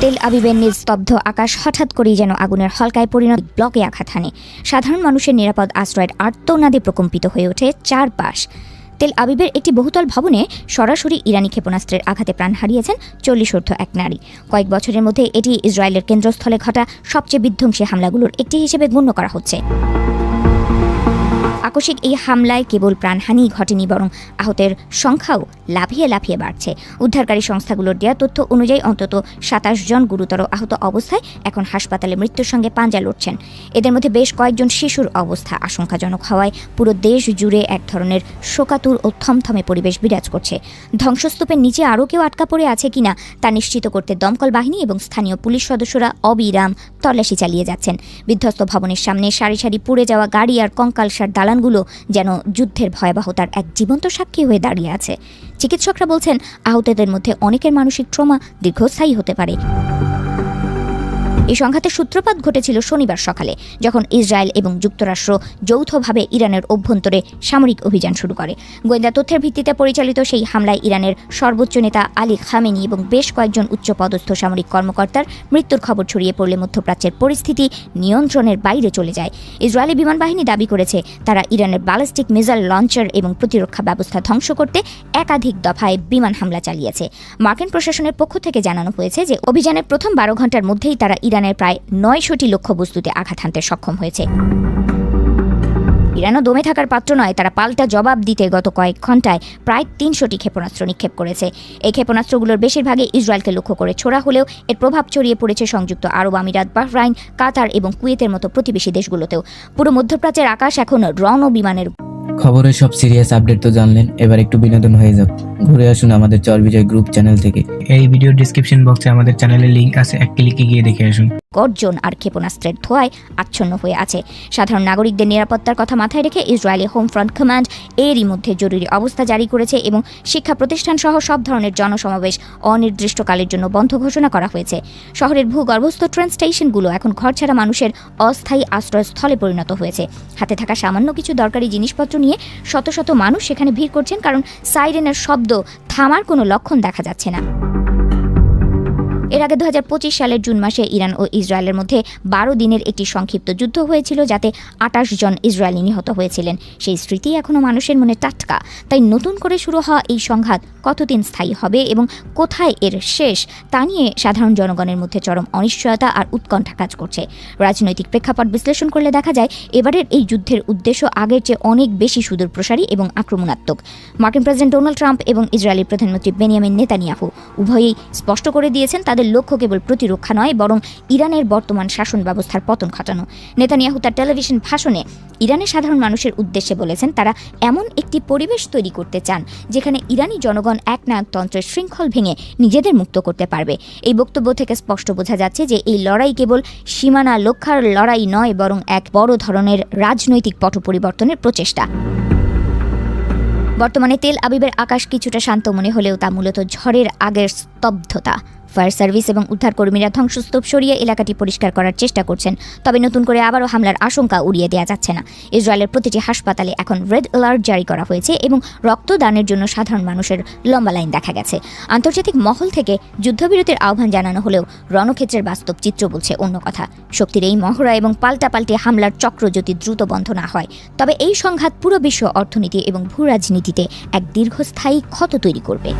তেল আবিবের নিস্তব্ধ আকাশ হঠাৎ করেই যেন আগুনের হলকায় পরিণত ব্লকে আঘাত হানে। সাধারণ মানুষের নিরাপদ আশ্রয়ের আর্তনাদে প্রকম্পিত হয়ে ওঠে চারপাশ। তেল আবিবের একটি বহুতল ভবনে সরাসরি ইরানি ক্ষেপণাস্ত্রের আঘাতে প্রাণ হারিয়েছেন 40 এক নারী। কয়েক বছরের মধ্যে এটি ইসরায়েলের কেন্দ্রস্থলে ঘটা সবচেয়ে বিধ্বংসী হামলাগুলোর একটি হিসেবে গণ্য করা হচ্ছে। আকস্মিক এই হামলায় কেবল প্রাণহানি ঘটেনি, বরং আহতের সংখ্যাও লাফিয়ে লাফিয়ে বাড়ছে। উদ্ধারকারী সংস্থাগুলোর দেওয়া তথ্য অনুযায়ী অন্তত 27 জন গুরুতর আহত অবস্থায় এখন হাসপাতালে মৃত্যুর সঙ্গে পাঞ্জা লড়ছেন। এদের মধ্যে বেশ কয়েকজন শিশুর অবস্থা আশঙ্কাজনক হওয়ায় পুরো দেশ জুড়ে এক ধরনের শোকাতুর ও থমথমে পরিবেশ বিরাজ করছে। ধ্বংসস্তূপের নিচে আরও কেউ আটকা পড়ে আছে কিনা তা নিশ্চিত করতে দমকল বাহিনী এবং স্থানীয় পুলিশ সদস্যরা অবিরাম তল্লাশি চালিয়ে যাচ্ছেন। বিধ্বস্ত ভবনের সামনে সারি সারি পুড়ে যাওয়া গাড়ি আর কঙ্কালসার দালানগুলো যেন যুদ্ধের ভয়াবহতার এক জীবন্ত সাক্ষী হয়ে দাঁড়িয়ে আছে। চিকিৎসকরা বলছেন, আহতদের মধ্যে অনেকের মানসিক ট্রমা দীর্ঘস্থায়ী হতে পারে। এই সংঘাতের সূত্রপাত ঘটেছিল শনিবার সকালে, যখন ইসরায়েল এবং যুক্তরাষ্ট্র যৌথভাবে ইরানের অভ্যন্তরে সামরিক অভিযান শুরু করে। গোয়েন্দা তথ্যের ভিত্তিতে পরিচালিত সেই হামলায় ইরানের সর্বোচ্চ নেতা আলী খামেনি এবং বেশ কয়েকজন উচ্চপদস্থ সামরিক কর্মকর্তার মৃত্যুর খবর ছড়িয়ে পড়লে মধ্যপ্রাচ্যের পরিস্থিতি নিয়ন্ত্রণের বাইরে চলে যায়। ইসরায়েলি বিমান বাহিনী দাবি করেছে, তারা ইরানের ব্যালিস্টিক মিসাইল লঞ্চার এবং প্রতিরক্ষা ব্যবস্থা ধ্বংস করতে একাধিক দফায় বিমান হামলা চালিয়েছে। মার্কিন প্রশাসনের পক্ষ থেকে জানানো হয়েছে যে অভিযানের প্রথম 12 ঘণ্টার মধ্যেই তারা ইরানের প্রায় 900টি লক্ষ্যবস্তুতে আঘাত হানতে সক্ষম হয়েছে। ইরানও দমে থাকার পাত্র নয়, তারা পাল্টা জবাব দিতে গত কয়েক ঘণ্টায় প্রায় 300টি ক্ষেপণাস্ত্র নিক্ষেপ করেছে। এই ক্ষেপণাস্ত্রগুলোর বেশিরভাগই ইসরায়েলকে লক্ষ্য করে ছোড়া হলেও এর প্রভাব ছড়িয়ে পড়েছে সংযুক্ত আরব আমিরাত, বাহরাইন, কাতার এবং কুয়েতের মতো প্রতিবেশী দেশগুলোতেও। পুরো মধ্যপ্রাচ্যের আকাশ এখন রণ বিমানের। খবরের সব সিরিয়াস আপডেট তো জানলেন, এবার একটু বিনোদন হয়ে যাক। ঘুরে আসুন আমাদের চরবিজয় গ্রুপ চ্যানেল থেকে। এই ভিডিওর ডেসক্রিপশন বক্সে আমাদের চ্যানেলের লিংক আছে, এক ক্লিকে গিয়ে দেখে আসুন। গর্জন আর ক্ষেপণাস্ত্রের ধোঁয়ায় আচ্ছন্ন হয়ে আছে। সাধারণ নাগরিকদের নিরাপত্তার কথা মাথায় রেখে ইসরায়েলি হোম ফ্রন্ট কমান্ড এরই মধ্যে জরুরি অবস্থা জারি করেছে এবং শিক্ষা প্রতিষ্ঠান সহ সব ধরনের জনসমাবেশ অনির্দিষ্টকালের জন্য বন্ধ ঘোষণা করা হয়েছে। শহরের ভূগর্ভস্থ ট্রেন স্টেশনগুলো এখন ঘরছাড়া মানুষের অস্থায়ী আশ্রয়স্থলে পরিণত হয়েছে। হাতে থাকা সামান্য কিছু দরকারি জিনিসপত্র নিয়ে শত শত মানুষ সেখানে ভিড় করছেন, কারণ সাইরেনের শব্দ থামার কোনো লক্ষণ দেখা যাচ্ছে না। এর আগে 2025 সালের জুন মাসে ইরান ও ইসরায়েলের মধ্যে 12 দিনের একটি সংক্ষিপ্ত যুদ্ধ হয়েছিল, যাতে 28 জন ইসরায়েলি নিহত হয়েছিলেন। সেই স্মৃতি এখনও মানুষের মনে টাটকা। তাই নতুন করে শুরু হওয়া এই সংঘাত কতদিন স্থায়ী হবে এবং কোথায় এর শেষ, তা নিয়ে সাধারণ জনগণের মধ্যে চরম অনিশ্চয়তা আর উৎকণ্ঠা কাজ করছে। রাজনৈতিক প্রেক্ষাপট বিশ্লেষণ করলে দেখা যায়, এবারের এই যুদ্ধের উদ্দেশ্য আগের চেয়ে অনেক বেশি সুদূরপ্রসারী এবং আক্রমণাত্মক। মার্কিন প্রেসিডেন্ট ডোনাল্ড ট্রাম্প এবং ইসরায়েলি প্রধানমন্ত্রী বেনিয়ামিন নেতানিয়াহু উভয়েই স্পষ্ট করে দিয়েছেন, তাদের লক্ষ্য কেবল প্রতিরক্ষা নয়, বরং ইরানের বর্তমান শাসন ব্যবস্থার পতন ঘটানো। নেতানিয়াহু তার টেলিভিশন ভাষণে ইরানের সাধারণ মানুষের উদ্দেশ্যে বলেছেন, তারা এমন একটি পরিবেশ তৈরি করতে চান যেখানে ইরানি জনগণ একনায়কতন্ত্রের শৃঙ্খল ভেঙে নিজেদের মুক্ত করতে পারবে। এই বক্তব্য থেকে স্পষ্ট বোঝা যাচ্ছে যে এই লড়াই কেবল সীমানা রক্ষার লড়াই নয়, বরং এক বড় ধরনের রাজনৈতিক পট পরিবর্তনের প্রচেষ্টা। বর্তমানে তেল আবিবের আকাশ কিছুটা শান্ত মনে হলেও তা মূলত ঝড়ের আগের স্তব্ধতা। ফায়ার সার্ভিস এবং উদ্ধারকর্মীরা ধ্বংসস্তূপ সরিয়ে এলাকাটি পরিষ্কার করার চেষ্টা করছেন, তবে নতুন করে আবারও হামলার আশঙ্কা উড়িয়ে দেওয়া যাচ্ছে না। ইসরায়েলের প্রতিটি হাসপাতালে এখন রেড অ্যালার্ট জারি করা হয়েছে এবং রক্তদানের জন্য সাধারণ মানুষের লম্বা লাইন দেখা গেছে। আন্তর্জাতিক মহল থেকে যুদ্ধবিরতির আহ্বান জানানো হলেও রণক্ষেত্রের বাস্তব চিত্র বলছে অন্য কথা। শক্তির এই মহড়া এবং পাল্টাপাল্টি হামলার চক্র যদি দ্রুত বন্ধ না হয়, তবে এই সংঘাত পুরো বিশ্ব অর্থনীতি এবং ভূ রাজনীতিতে এক দীর্ঘস্থায়ী ক্ষত তৈরি করবে।